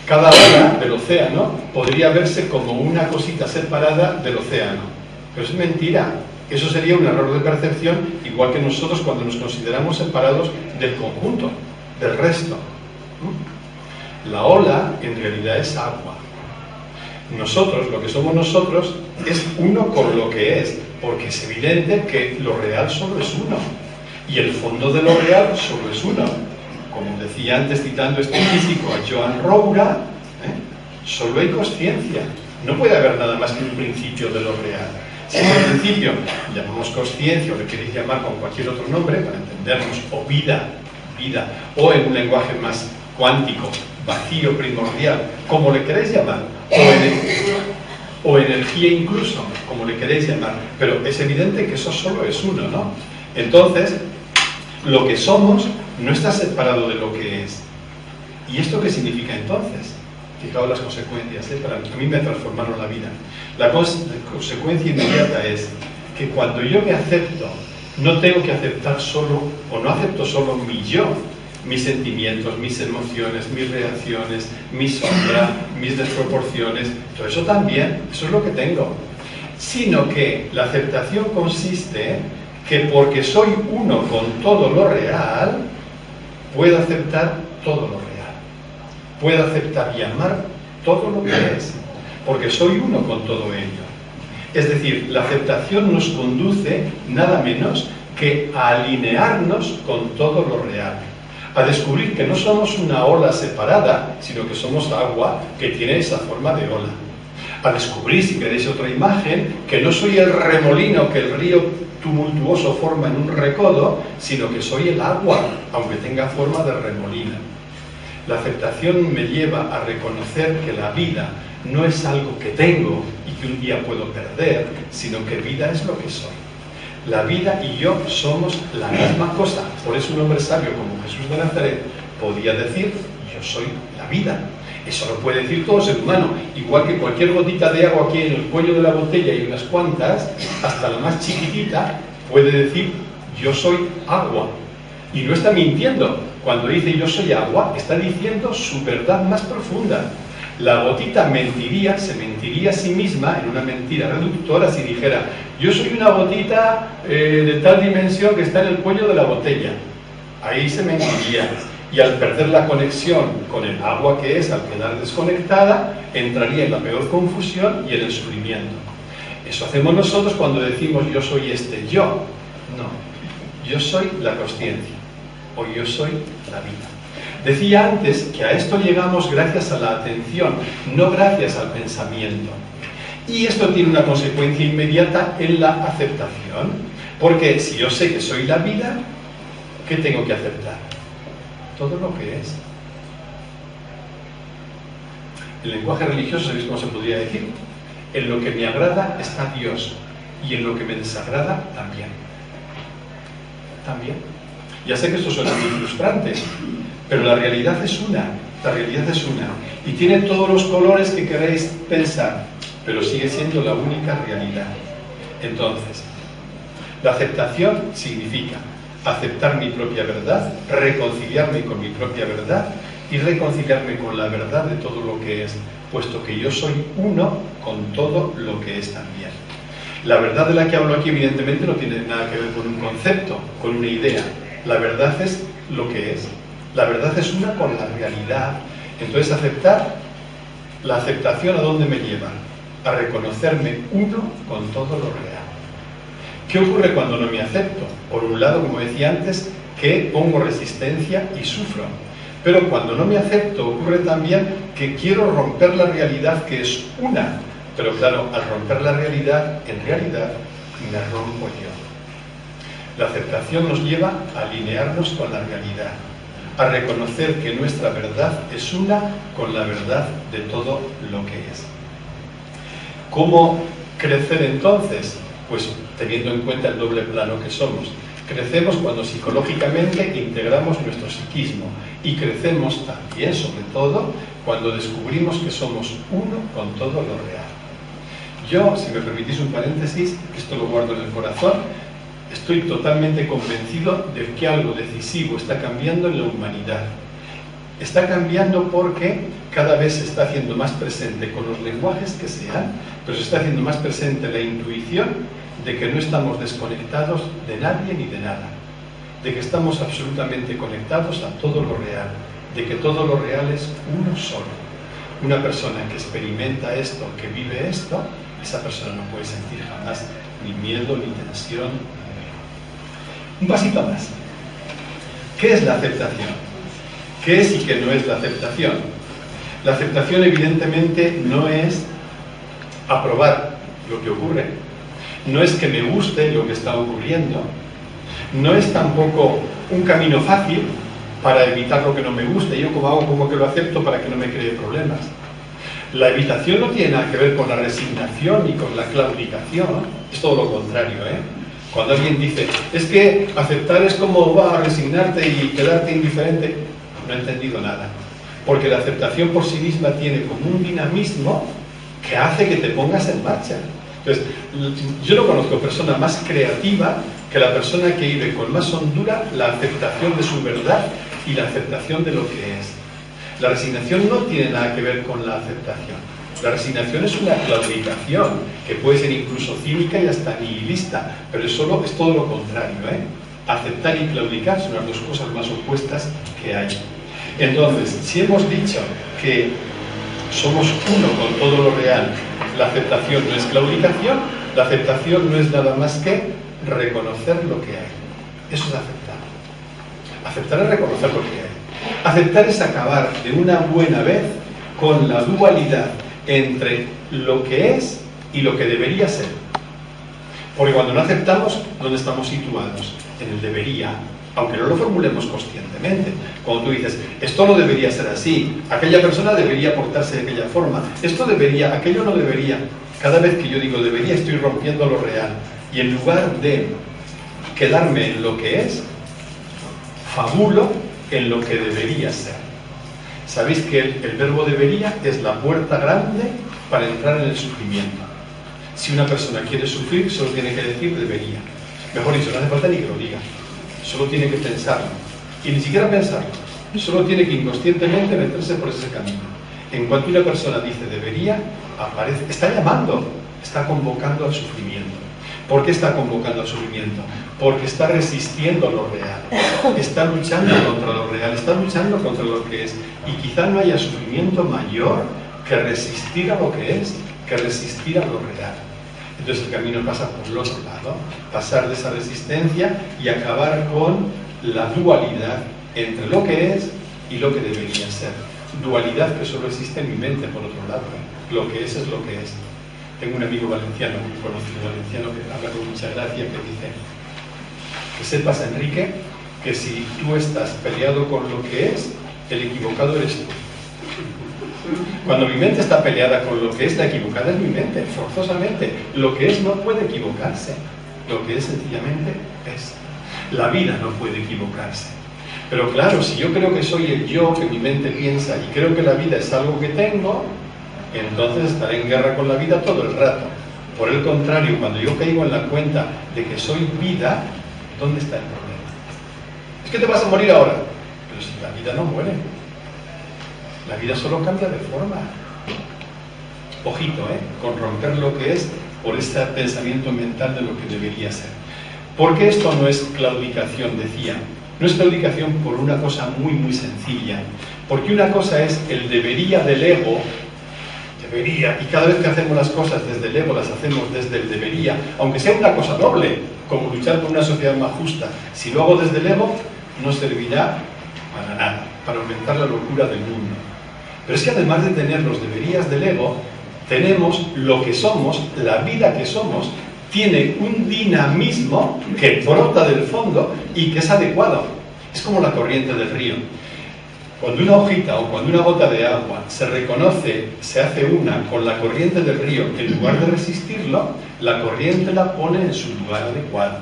Cada ola del océano podría verse como una cosita separada del océano. Pero es mentira. Eso sería un error de percepción, igual que nosotros cuando nos consideramos separados del conjunto, del resto. La ola en realidad es agua. Nosotros, lo que somos nosotros, es uno con lo que es, porque es evidente que lo real solo es uno. Y el fondo de lo real solo es uno. Como decía antes, citando este físico a Joan Roura, solo hay consciencia. No puede haber nada más que un principio de lo real. Si en principio llamamos consciencia o le queréis llamar con cualquier otro nombre, para entendernos, o vida, o en un lenguaje más cuántico, vacío primordial, como le queréis llamar, o energía incluso, como le queréis llamar, pero es evidente que eso solo es uno, ¿no? Entonces, lo que somos no está separado de lo que es. ¿Y esto qué significa entonces? Fijaos las consecuencias, para mí me transformaron la vida. La consecuencia inmediata es que cuando yo me acepto, no tengo que aceptar solo, o no acepto solo mi yo, mis sentimientos, mis emociones, mis reacciones, mi sombra, mis desproporciones, todo eso también, eso es lo que tengo. Sino que la aceptación consiste que porque soy uno con todo lo real, puedo aceptar todo lo real. Puedo aceptar y amar todo lo que es, porque soy uno con todo ello. Es decir, la aceptación nos conduce nada menos que a alinearnos con todo lo real, a descubrir que no somos una ola separada, sino que somos agua que tiene esa forma de ola. A descubrir, si queréis otra imagen, que no soy el remolino que el río tumultuoso forma en un recodo, sino que soy el agua, aunque tenga forma de remolino. La aceptación me lleva a reconocer que la vida no es algo que tengo y que un día puedo perder, sino que vida es lo que soy. La vida y yo somos la misma cosa. Por eso un hombre sabio como Jesús de Nazaret podía decir, yo soy la vida. Eso lo puede decir todo ser humano. Igual que cualquier gotita de agua aquí en el cuello de la botella y unas cuantas, hasta la más chiquitita, puede decir, yo soy agua. Y no está mintiendo. Cuando dice yo soy agua, está diciendo su verdad más profunda. La gotita mentiría, se mentiría a sí misma en una mentira reductora si dijera yo soy una gotita de tal dimensión que está en el cuello de la botella. Ahí se mentiría. Y al perder la conexión con el agua que es, al quedar desconectada, entraría en la peor confusión y en el sufrimiento. Eso hacemos nosotros cuando decimos yo soy este yo. No, yo soy la consciencia. O yo soy la vida. Decía antes que a esto llegamos gracias a la atención, no gracias al pensamiento. Y esto tiene una consecuencia inmediata en la aceptación. Porque si yo sé que soy la vida, ¿qué tengo que aceptar? Todo lo que es. El lenguaje religioso, ¿sabéis cómo se podría decir? En lo que me agrada está Dios y en lo que me desagrada también. También. Ya sé que esto suena muy frustrante, pero la realidad es una. La realidad es una. Y tiene todos los colores que queréis pensar, pero sigue siendo la única realidad. Entonces, la aceptación significa aceptar mi propia verdad, reconciliarme con mi propia verdad y reconciliarme con la verdad de todo lo que es, puesto que yo soy uno con todo lo que es también. La verdad de la que hablo aquí evidentemente no tiene nada que ver con un concepto, con una idea. La verdad es lo que es. La verdad es una con la realidad. Entonces aceptar, la aceptación ¿a dónde me lleva? A reconocerme uno con todo lo real. ¿Qué ocurre cuando no me acepto? Por un lado, como decía antes, que pongo resistencia y sufro. Pero cuando no me acepto ocurre también que quiero romper la realidad que es una. Pero claro, al romper la realidad, en realidad me rompo yo. La aceptación nos lleva a alinearnos con la realidad, a reconocer que nuestra verdad es una con la verdad de todo lo que es. ¿Cómo crecer entonces? Pues teniendo en cuenta el doble plano que somos. Crecemos cuando psicológicamente integramos nuestro psiquismo y crecemos también, sobre todo, cuando descubrimos que somos uno con todo lo real. Yo, si me permitís un paréntesis, esto lo guardo en el corazón, estoy totalmente convencido de que algo decisivo está cambiando en la humanidad. Está cambiando porque cada vez se está haciendo más presente con los lenguajes que sean, pero se está haciendo más presente la intuición de que no estamos desconectados de nadie ni de nada, de que estamos absolutamente conectados a todo lo real, de que todo lo real es uno solo. Una persona que experimenta esto, que vive esto, esa persona no puede sentir jamás ni miedo, ni tensión. Un pasito más. ¿Qué es la aceptación? ¿Qué es y qué no es la aceptación? La aceptación evidentemente no es aprobar lo que ocurre, no es que me guste lo que está ocurriendo, no es tampoco un camino fácil para evitar lo que no me guste. Yo como hago como que lo acepto para que no me cree problemas. La evitación no tiene nada que ver con la resignación ni con la claudicación, es todo lo contrario, ¿eh? Cuando alguien dice, es que aceptar es como va a resignarte y quedarte indiferente, no he entendido nada. Porque la aceptación por sí misma tiene como un dinamismo que hace que te pongas en marcha. Entonces, yo no conozco persona más creativa que la persona que vive con más hondura la aceptación de su verdad y la aceptación de lo que es. La resignación no tiene nada que ver con la aceptación. La resignación es una claudicación, que puede ser incluso cínica y hasta nihilista, pero es todo lo contrario, ¿eh? Aceptar y claudicar son las dos cosas más opuestas que hay. Entonces, si hemos dicho que somos uno con todo lo real, la aceptación no es claudicación, la aceptación no es nada más que reconocer lo que hay. Eso es aceptar. Aceptar es reconocer lo que hay. Aceptar es acabar de una buena vez con la dualidad entre lo que es y lo que debería ser. Porque cuando no aceptamos, ¿dónde estamos situados? En el debería, aunque no lo formulemos conscientemente. Cuando tú dices, esto no debería ser así, aquella persona debería portarse de aquella forma, esto debería, aquello no debería. Cada vez que yo digo debería, estoy rompiendo lo real. Y en lugar de quedarme en lo que es, fabulo en lo que debería ser. Sabéis que el verbo debería es la puerta grande para entrar en el sufrimiento. Si una persona quiere sufrir, solo tiene que decir debería. Mejor dicho, no hace falta ni que lo diga. Solo tiene que pensarlo. Y ni siquiera pensarlo. Solo tiene que inconscientemente meterse por ese camino. En cuanto una persona dice debería, aparece, está llamando, está convocando al sufrimiento. ¿Por qué está convocando al sufrimiento? Porque está resistiendo lo real, está luchando contra lo real, está luchando contra lo que es. Y quizá no haya sufrimiento mayor que resistir a lo que es, que resistir a lo real. Entonces el camino pasa por el otro lado, pasar de esa resistencia y acabar con la dualidad entre lo que es y lo que debería ser. Dualidad que solo existe en mi mente, por otro lado. Lo que es lo que es. Tengo un amigo valenciano, un conocido valenciano, que habla con mucha gracia, que dice: que sepas, Enrique, que si tú estás peleado con lo que es, el equivocado eres tú. Cuando mi mente está peleada con lo que es, la equivocada es mi mente, forzosamente. Lo que es no puede equivocarse. Lo que es sencillamente es. La vida no puede equivocarse. Pero claro, si yo creo que soy el yo, que mi mente piensa, y creo que la vida es algo que tengo, entonces estaré en guerra con la vida todo el rato. Por el contrario, cuando yo caigo en la cuenta de que soy vida, ¿dónde está el problema? Es que te vas a morir ahora. Pero si la vida no muere. La vida solo cambia de forma. Ojito, con romper lo que es por este pensamiento mental de lo que debería ser. Porque esto no es claudicación, decía. No es claudicación por una cosa muy, muy sencilla. Porque una cosa es el debería del ego, debería, y cada vez que hacemos las cosas desde el ego, las hacemos desde el debería, aunque sea una cosa noble, como luchar por una sociedad más justa. Si lo hago desde el ego, no servirá para nada, para aumentar la locura del mundo. Pero es que además de tener los deberías del ego, tenemos lo que somos, la vida que somos, tiene un dinamismo que brota del fondo y que es adecuado. Es como la corriente del río. Cuando una hojita o cuando una gota de agua se reconoce, se hace una con la corriente del río, en lugar de resistirlo, la corriente la pone en su lugar adecuado.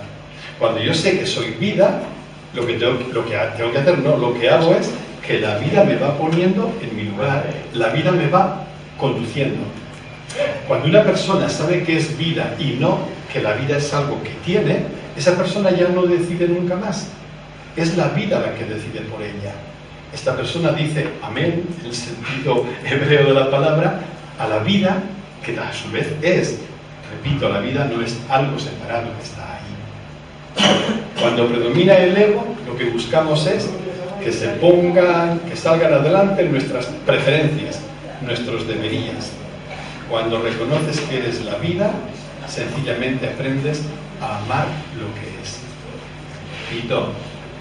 Cuando yo sé que soy vida, lo que tengo que hacer, no, lo que hago es que la vida me va poniendo en mi lugar, la vida me va conduciendo. Cuando una persona sabe que es vida y no que la vida es algo que tiene, esa persona ya no decide nunca más. Es la vida la que decide por ella. esta persona dice amén, en el sentido hebreo de la palabra, a la vida, que a su vez es, repito, la vida no es algo separado, está ahí. Cuando predomina el ego, lo que buscamos es que se pongan, que salgan adelante nuestras preferencias, nuestros deberías. Cuando reconoces que eres la vida, sencillamente aprendes a amar lo que es. Repito,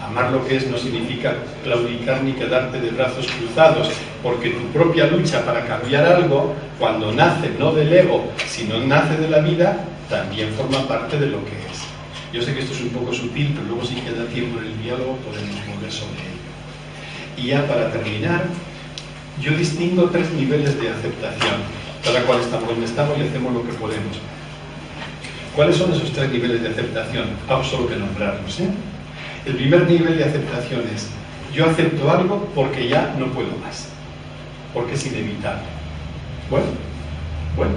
amar lo que es no significa claudicar ni quedarte de brazos cruzados, porque tu propia lucha para cambiar algo, cuando nace no del ego, sino nace de la vida, también forma parte de lo que es. Yo sé que esto es un poco sutil, pero luego si queda tiempo en el diálogo podemos volver sobre ello. Y ya para terminar, yo distingo 3 niveles de aceptación. Cada cual estamos donde estamos y hacemos lo que podemos. ¿Cuáles son esos 3 niveles de aceptación? Vamos solo que nombrarlos, ¿eh? El primer nivel de aceptación es: yo acepto algo porque ya no puedo más, porque es inevitable. Bueno,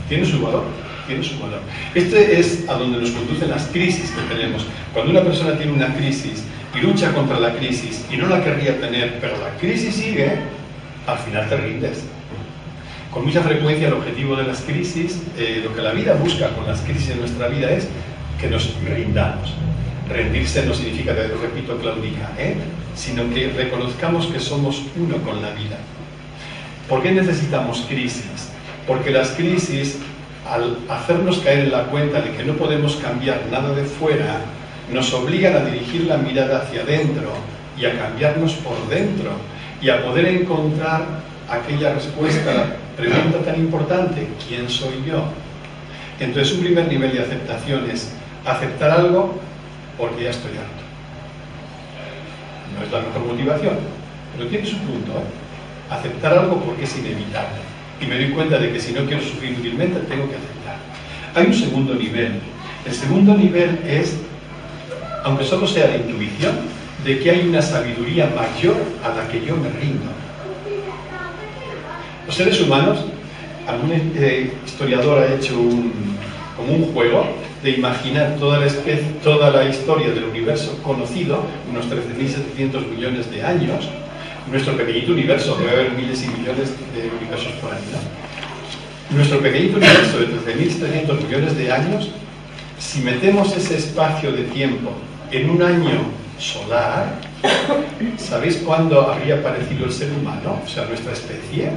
tiene su valor, tiene su valor. Este es a donde nos conducen las crisis que tenemos. Cuando una persona tiene una crisis y lucha contra la crisis y no la querría tener, pero la crisis sigue, al final te rindes. Con mucha frecuencia el objetivo de las crisis, lo que la vida busca con las crisis en nuestra vida es que nos rindamos. Rendirse no significa, repito, claudicar, sino que reconozcamos que somos uno con la vida. ¿Por qué necesitamos crisis? Porque las crisis, al hacernos caer en la cuenta de que no podemos cambiar nada de fuera, nos obligan a dirigir la mirada hacia adentro y a cambiarnos por dentro y a poder encontrar aquella respuesta a la pregunta tan importante: ¿quién soy yo? Entonces, un primer nivel de aceptación es aceptar algo porque ya estoy harto. No es la mejor motivación, pero tiene su punto, Aceptar algo porque es inevitable. Y me doy cuenta de que si no quiero sufrir útilmente, tengo que aceptar. Hay un segundo nivel. El segundo nivel es, aunque solo sea de intuición, de que hay una sabiduría mayor a la que yo me rindo. Los seres humanos, algún historiador ha hecho como un juego de imaginar toda la historia del universo conocido, unos 13.700 millones de años, nuestro pequeñito universo, debe haber miles y millones de universos por ahí, ¿no? Nuestro pequeñito universo de 13.700 millones de años, si metemos ese espacio de tiempo en un año solar, ¿sabéis cuándo habría aparecido el ser humano? O sea, nuestra especie.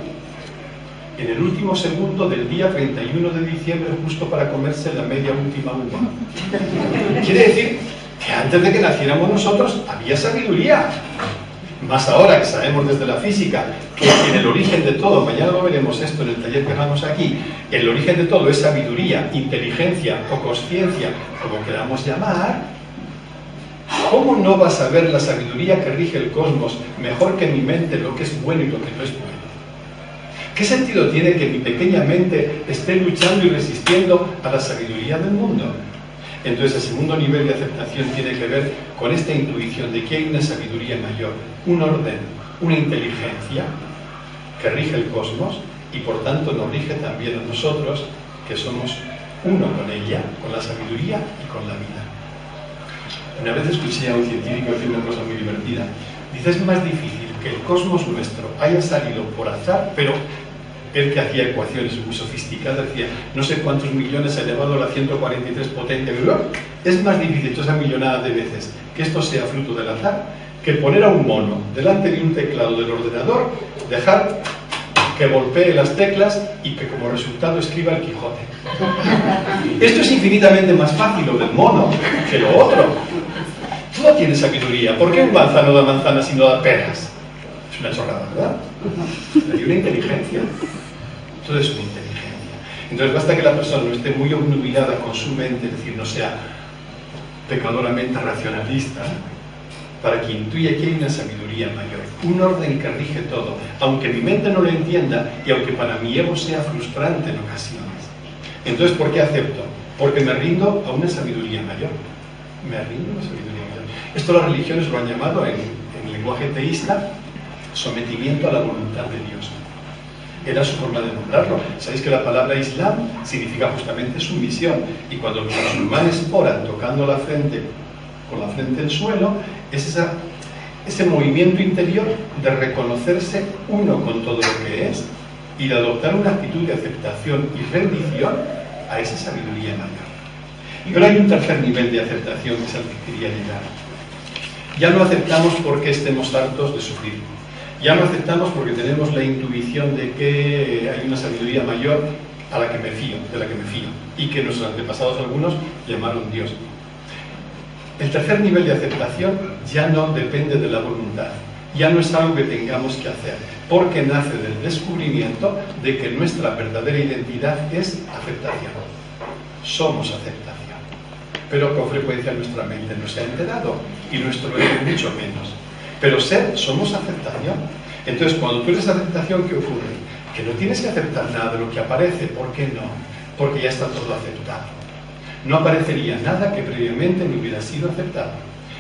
En el último segundo del día 31 de diciembre, justo para comerse la media última uva. Quiere decir que antes de que naciéramos nosotros había sabiduría. Más ahora que sabemos desde la física que en el origen de todo, mañana lo veremos esto en el taller que hagamos aquí, el origen de todo es sabiduría, inteligencia o consciencia, como queramos llamar. ¿Cómo no vas a ver la sabiduría que rige el cosmos mejor que mi mente lo que es bueno y lo que no es bueno? ¿Qué sentido tiene que mi pequeña mente esté luchando y resistiendo a la sabiduría del mundo? Entonces, el segundo nivel de aceptación tiene que ver con esta intuición de que hay una sabiduría mayor, un orden, una inteligencia que rige el cosmos y por tanto nos rige también a nosotros, que somos uno con ella, con la sabiduría y con la vida. Una vez escuché a un científico decir una cosa muy divertida. Dice: es más difícil que el cosmos nuestro haya salido por azar, pero él, que hacía ecuaciones muy sofisticadas, decía no sé cuántos millones elevado a la 143 potencia, es más difícil toda esa millonada de veces que esto sea fruto del azar que poner a un mono delante de un teclado del ordenador, dejar que golpee las teclas y que como resultado escriba el Quijote. Esto es infinitamente más fácil, lo del mono, que lo otro. Todo tiene sabiduría. ¿Por qué un manzano da manzanas y no da peras? Es una chorrada, ¿verdad? Hay una inteligencia. Todo es una inteligencia. Entonces basta que la persona no esté muy obnubilada con su mente, es decir, no sea pecadoramente racionalista, para que intuya que hay una sabiduría mayor, un orden que rige todo, aunque mi mente no lo entienda y aunque para mi ego sea frustrante en ocasiones. Entonces, ¿por qué acepto? Porque me rindo a una sabiduría mayor. Me rindo a una sabiduría mayor. Esto las religiones lo han llamado en lenguaje teísta sometimiento a la voluntad de Dios. Era su forma de nombrarlo. Sabéis que la palabra Islam significa justamente sumisión, y cuando los musulmanes oran tocando la frente con la frente en el suelo, es ese movimiento interior de reconocerse uno con todo lo que es y de adoptar una actitud de aceptación y rendición a esa sabiduría mayor. Pero hay un tercer nivel de aceptación que es al que quería llegar. Ya no aceptamos porque estemos hartos de sufrir. Ya no aceptamos porque tenemos la intuición de que hay una sabiduría mayor a la que me fío, de la que me fío, y que nuestros antepasados algunos llamaron Dios. El tercer nivel de aceptación ya no depende de la voluntad, ya no es algo que tengamos que hacer, porque nace del descubrimiento de que nuestra verdadera identidad es aceptación. Somos aceptación. Pero con frecuencia nuestra mente no se ha enterado y nuestro ego mucho menos. Pero somos aceptación. Entonces, cuando tú eres aceptación, ¿qué ocurre? Que no tienes que aceptar nada de lo que aparece. ¿Por qué no? Porque ya está todo aceptado. No aparecería nada que previamente no hubiera sido aceptado.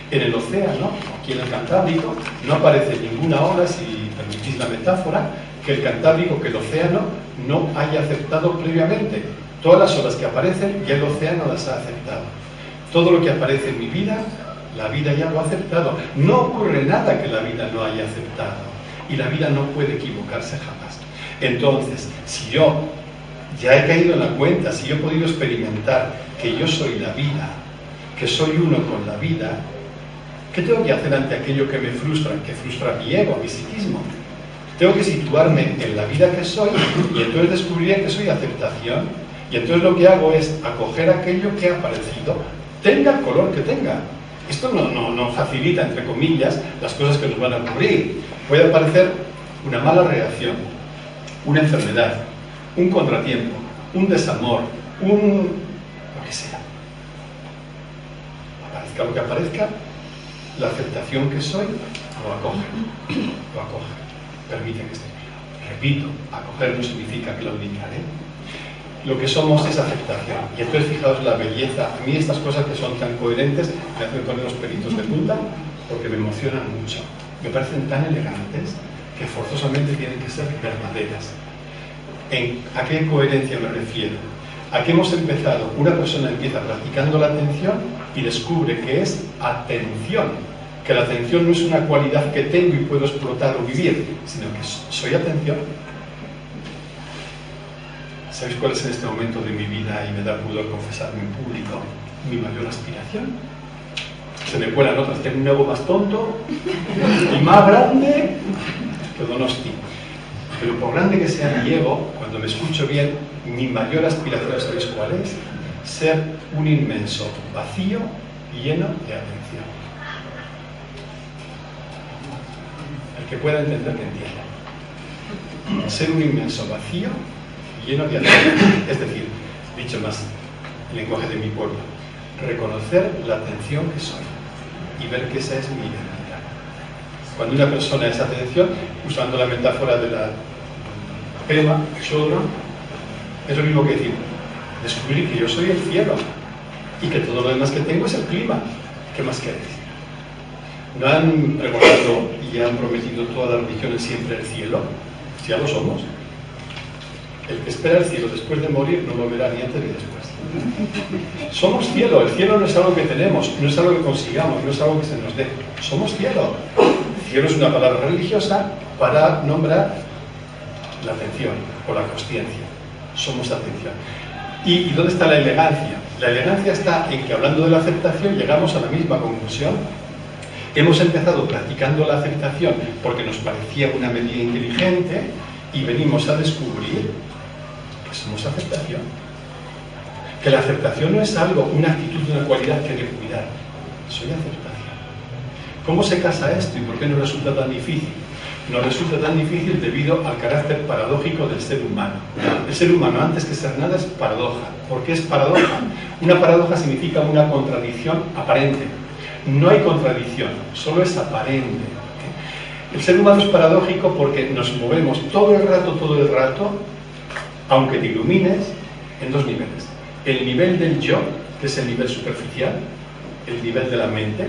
En el océano, aquí en el Cantábrico, no aparece ninguna ola, si permitís la metáfora, que el Cantábrico, que el océano, no haya aceptado previamente. Todas las olas que aparecen, ya el océano las ha aceptado. Todo lo que aparece en mi vida, la vida ya lo ha aceptado. No ocurre nada que la vida no haya aceptado. Y la vida no puede equivocarse jamás. Entonces, si yo ya he caído en la cuenta, si yo he podido experimentar que yo soy la vida, que soy uno con la vida, ¿qué tengo que hacer ante aquello que me frustra? Que frustra mi ego, mi psiquismo. Tengo que situarme en la vida que soy y entonces descubriré que soy aceptación. Y entonces lo que hago es acoger aquello que ha aparecido, tenga el color que tenga. Esto no facilita, entre comillas, las cosas que nos van a ocurrir. Puede aparecer una mala reacción, una enfermedad, un contratiempo, un desamor, lo que sea. Aparezca lo que aparezca, la aceptación que soy lo acoge. Lo acoge. Permite que esté vivo. Repito, acoger no significa claudicar, Lo que somos es aceptación. Y entonces fijaos la belleza. A mí estas cosas que son tan coherentes me hacen poner los pelitos de punta porque me emocionan mucho. Me parecen tan elegantes que forzosamente tienen que ser verdaderas. ¿A qué coherencia me refiero? A que hemos empezado, una persona empieza practicando la atención y descubre que es atención. Que la atención no es una cualidad que tengo y puedo explotar o vivir, sino que soy atención. ¿Sabéis cuál es en este momento de mi vida, y me da pudor confesarme en público, mi mayor aspiración? Se me cuelan otras, tengo un ego más tonto y más grande que Donosti. Pero por grande que sea mi ego, cuando me escucho bien, mi mayor aspiración, ¿sabéis cuál es? Ser un inmenso vacío lleno de atención. El que pueda entender, que entienda. Ser un inmenso vacío lleno de atención. Es decir, dicho más el lenguaje de mi pueblo, reconocer la atención que soy y ver que esa es mi identidad. Cuando una persona es atención, usando la metáfora de la crema, children, es lo mismo que decir, descubrir que yo soy el cielo y que todo lo demás que tengo es el clima. ¿Qué más queréis? ¿No han pregonado y han prometido todas las religiones siempre el cielo? Si ya lo somos. El que espera el cielo después de morir no lo verá ni antes ni después. Somos cielo. El cielo no es algo que tenemos, no es algo que consigamos, no es algo que se nos dé. Somos cielo. Cielo es una palabra religiosa para nombrar la atención o la consciencia. Somos atención. ¿Y dónde está la elegancia? La elegancia está en que, hablando de la aceptación, llegamos a la misma conclusión. Hemos empezado practicando la aceptación porque nos parecía una medida inteligente y venimos a descubrir que somos aceptación. Que la aceptación no es algo, una actitud, una cualidad que hay que cuidar. Soy aceptación. ¿Cómo se casa esto y por qué nos resulta tan difícil? Nos resulta tan difícil debido al carácter paradójico del ser humano. El ser humano, antes que ser nada, es paradoja. ¿Por qué es paradoja? Una paradoja significa una contradicción aparente. No hay contradicción, solo es aparente. El ser humano es paradójico porque nos movemos todo el rato, aunque te ilumines, en dos niveles. El nivel del yo, que es el nivel superficial, el nivel de la mente,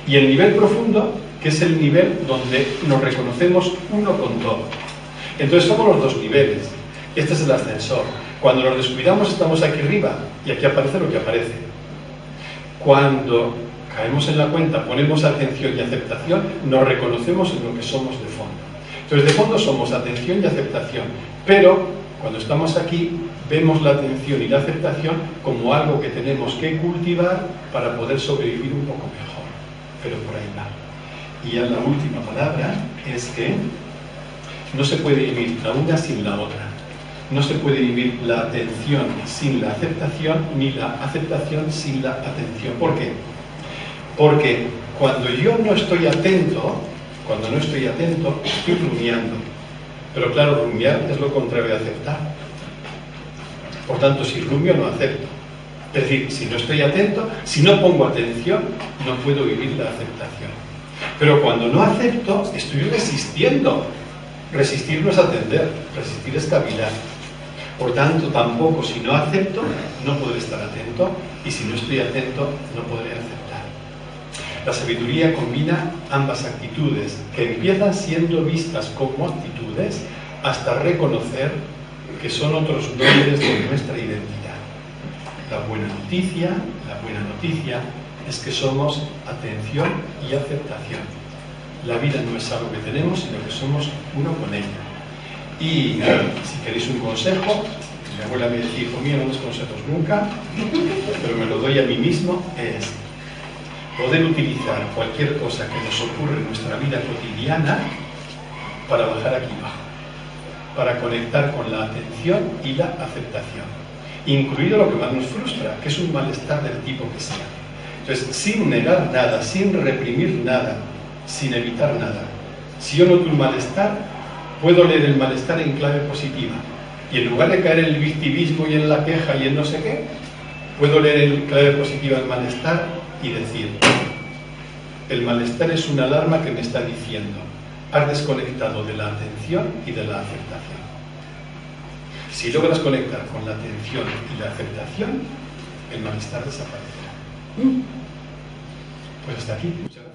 y el nivel profundo, que es el nivel donde nos reconocemos uno con todo. Entonces somos los dos niveles. Este es el ascensor. Cuando nos descuidamos estamos aquí arriba y aquí aparece lo que aparece. Cuando caemos en la cuenta, ponemos atención y aceptación, nos reconocemos en lo que somos de fondo. Entonces, de fondo somos atención y aceptación, pero cuando estamos aquí vemos la atención y la aceptación como algo que tenemos que cultivar para poder sobrevivir un poco mejor, pero por ahí va. Y ya la última palabra es que no se puede vivir la una sin la otra. No se puede vivir la atención sin la aceptación, ni la aceptación sin la atención. ¿Por qué? Porque cuando yo no estoy atento, estoy rumiando. Pero claro, rumiar es lo contrario de aceptar. Por tanto, si rumio, no acepto. Es decir, si no estoy atento, si no pongo atención, no puedo vivir la aceptación. Pero cuando no acepto, estoy resistiendo. Resistir no es atender, resistir es cavilar. Por tanto, tampoco si no acepto, no podré estar atento, y si no estoy atento, no podré aceptar. La sabiduría combina ambas actitudes, que empiezan siendo vistas como actitudes, hasta reconocer que son otros nombres de nuestra identidad. La buena noticia es que somos atención y aceptación. La vida no es algo que tenemos, sino que somos uno con ella. Y si queréis un consejo, mi abuela me decía, hijo mío, no des consejos nunca, pero me lo doy a mí mismo, es poder utilizar cualquier cosa que nos ocurre en nuestra vida cotidiana para bajar aquí abajo, para conectar con la atención y la aceptación, incluido lo que más nos frustra, que es un malestar del tipo que sea. Entonces, sin negar nada, sin reprimir nada, sin evitar nada. Si yo noto un malestar, puedo leer el malestar en clave positiva. Y en lugar de caer en el victimismo y en la queja y en no sé qué, puedo leer en clave positiva el malestar y decir, el malestar es una alarma que me está diciendo, has desconectado de la atención y de la aceptación. Si logras conectar con la atención y la aceptación, el malestar desaparecerá. Pues hasta aquí. Muchas gracias.